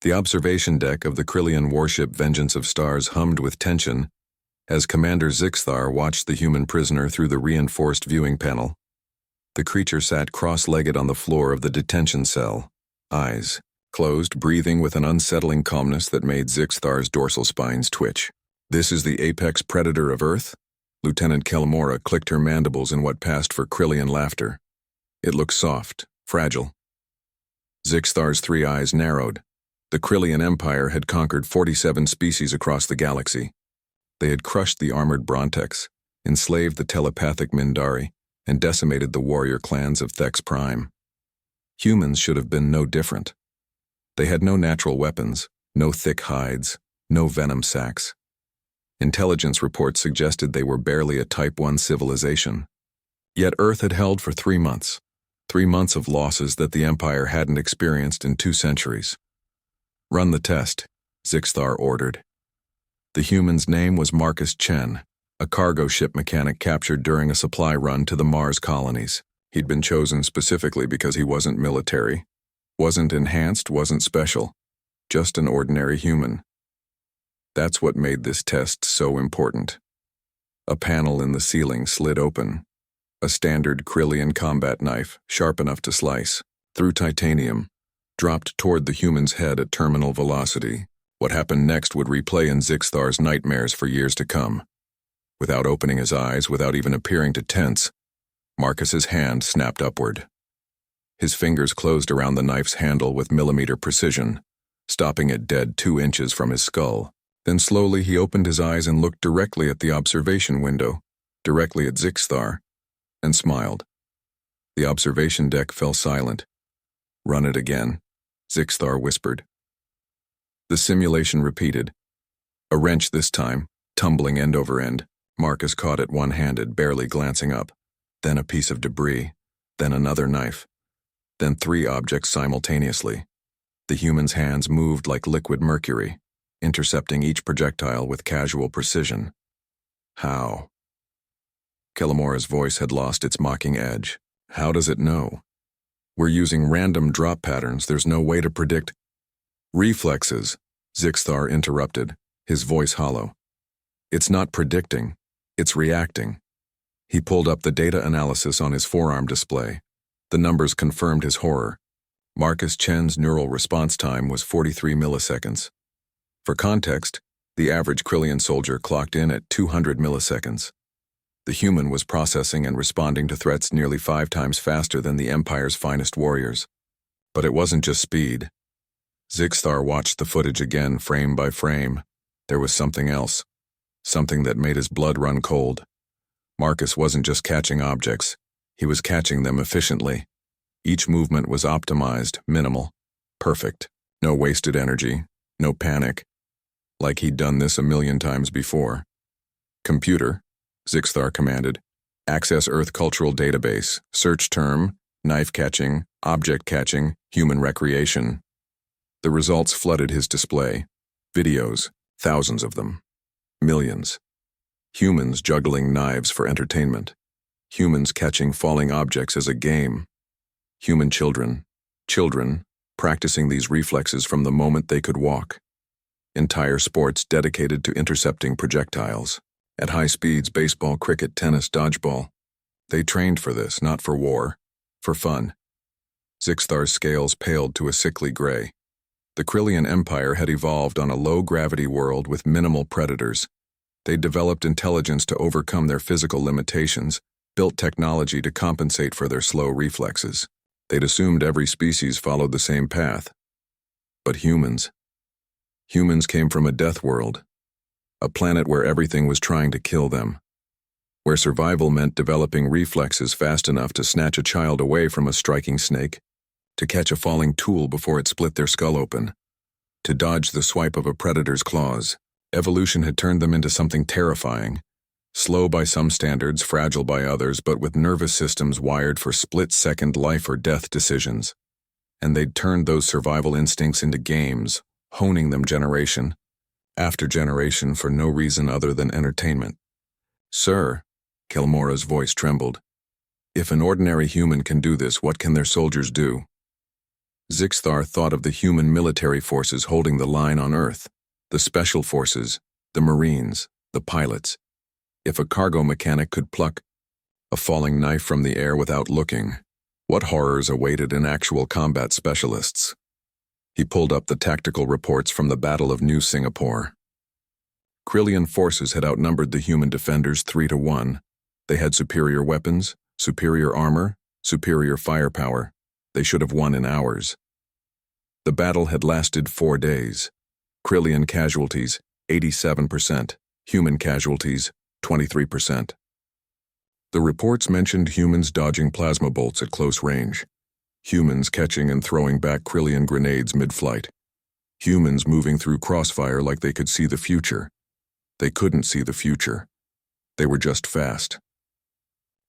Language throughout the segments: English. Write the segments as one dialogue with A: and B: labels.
A: The observation deck of the Krillian warship Vengeance of Stars hummed with tension as Commander Zixthar watched the human prisoner through the reinforced viewing panel. The creature sat cross-legged on the floor of the detention cell, eyes closed, breathing with an unsettling calmness that made Zixthar's dorsal spines twitch. "This is the apex predator of Earth?" Lieutenant Kelmora clicked her mandibles in what passed for Krillian laughter. It looked soft, fragile. Zixthar's three eyes narrowed. The Krillian Empire had conquered 47 species across the galaxy. They had crushed the armored Brontex, enslaved the telepathic Mindari, and decimated the warrior clans of Thex Prime. Humans should have been no different. They had no natural weapons, no thick hides, no venom sacs. Intelligence reports suggested they were barely a Type 1 civilization. Yet Earth had held for 3 months. 3 months of losses that the Empire hadn't experienced in 2 centuries. "Run the test," Zixthar ordered. The human's name was Marcus Chen, a cargo ship mechanic captured during a supply run to the Mars colonies. He'd been chosen specifically because he wasn't military, wasn't enhanced, wasn't special, just an ordinary human. That's what made this test so important. A panel in the ceiling slid open. A standard Krillian combat knife, sharp enough to slice, through titanium, dropped toward the human's head at terminal velocity. What happened next would replay in Zixthar's nightmares for years to come. Without opening his eyes, without even appearing to tense, Marcus's hand snapped upward. His fingers closed around the knife's handle with millimeter precision, stopping it dead 2 inches from his skull. Then slowly he opened his eyes and looked directly at the observation window, directly at Zixthar, and smiled. The observation deck fell silent. "Run it again," Zixthar whispered. The simulation repeated. A wrench this time, tumbling end over end. Marcus caught it one-handed, barely glancing up. Then a piece of debris, then another knife, then 3 objects simultaneously. The human's hands moved like liquid mercury, intercepting each projectile with casual precision. "How?" Kelmora's voice had lost its mocking edge. "How does it know? We're using random drop patterns. There's no way to predict." "Reflexes," Zixthar interrupted, his voice hollow. "It's not predicting, it's reacting." He pulled up the data analysis on his forearm display. The numbers confirmed his horror. Marcus Chen's neural response time was 43 milliseconds. For context, the average Krillian soldier clocked in at 200 milliseconds. The human was processing and responding to threats nearly 5 times faster than the Empire's finest warriors. But it wasn't just speed. Zixthar watched the footage again, frame by frame. There was something else, something that made his blood run cold. Marcus wasn't just catching objects, he was catching them efficiently. Each movement was optimized, minimal, perfect. No wasted energy, no panic. Like he'd done this a million times before. "Computer," Zixthar commanded. "Access Earth Cultural Database. Search term, knife catching, object catching, human recreation." The results flooded his display. Videos, thousands of them. Millions. Humans juggling knives for entertainment. Humans catching falling objects as a game. Human children, practicing these reflexes from the moment they could walk. Entire sports dedicated to intercepting projectiles. At high speeds, baseball, cricket, tennis, dodgeball. They trained for this, not for war, for fun. Zixthar's scales paled to a sickly gray. The Krillian Empire had evolved on a low-gravity world with minimal predators. They'd developed intelligence to overcome their physical limitations, built technology to compensate for their slow reflexes. They'd assumed every species followed the same path. But humans came from a death world, a planet where everything was trying to kill them, where survival meant developing reflexes fast enough to snatch a child away from a striking snake, to catch a falling tool before it split their skull open, to dodge the swipe of a predator's claws. Evolution had turned them into something terrifying, slow by some standards, fragile by others, but with nervous systems wired for split-second life or death decisions. And they'd turned those survival instincts into games, honing them generation after generation for no reason other than entertainment. "Sir," Kelmora's voice trembled, "if an ordinary human can do this, what can their soldiers do?" Zixthar thought of the human military forces holding the line on Earth, the special forces, the Marines, the pilots. If a cargo mechanic could pluck a falling knife from the air without looking, what horrors awaited in actual combat specialists? He pulled up the tactical reports from the Battle of New Singapore. Krillian forces had outnumbered the human defenders 3-1. They had superior weapons, superior armor, superior firepower. They should have won in hours. The battle had lasted 4 days. Krillian casualties, 87%. Human casualties, 23%. The reports mentioned humans dodging plasma bolts at close range, humans catching and throwing back Krillian grenades mid-flight, humans moving through crossfire like they could see the future. They couldn't see the future. They were just fast.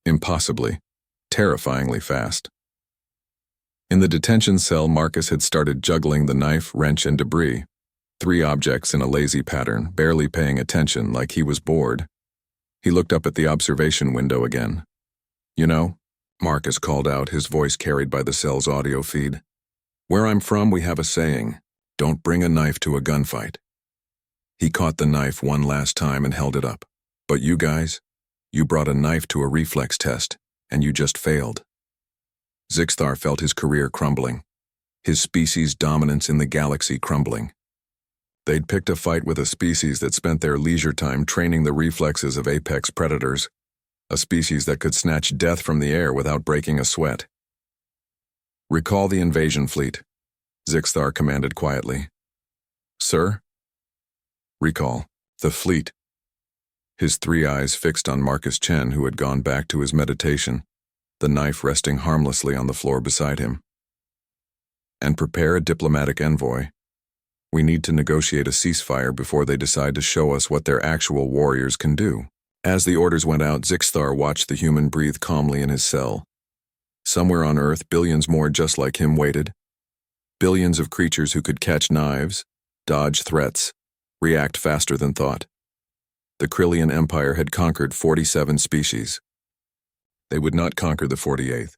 A: Impossibly, terrifyingly fast. In the detention cell, Marcus had started juggling the knife, wrench, and debris. 3 objects in a lazy pattern, barely paying attention, like he was bored. He looked up at the observation window again. "You know," Marcus called out, his voice carried by the cell's audio feed. "Where I'm from, we have a saying, don't bring a knife to a gunfight." He caught the knife one last time and held it up. "But you guys, you brought a knife to a reflex test, and you just failed." Zixthar felt his career crumbling, his species' dominance in the galaxy crumbling. They'd picked a fight with a species that spent their leisure time training the reflexes of apex predators, a species that could snatch death from the air without breaking a sweat. "Recall the invasion fleet," Zixthar commanded quietly. "Sir?" "Recall the fleet." His 3 eyes fixed on Marcus Chen, who had gone back to his meditation, the knife resting harmlessly on the floor beside him. "And prepare a diplomatic envoy. We need to negotiate a ceasefire before they decide to show us what their actual warriors can do." As the orders went out, Zixthar watched the human breathe calmly in his cell. Somewhere on Earth, billions more just like him waited. Billions of creatures who could catch knives, dodge threats, react faster than thought. The Krillian Empire had conquered 47 species. They would not conquer the 48th.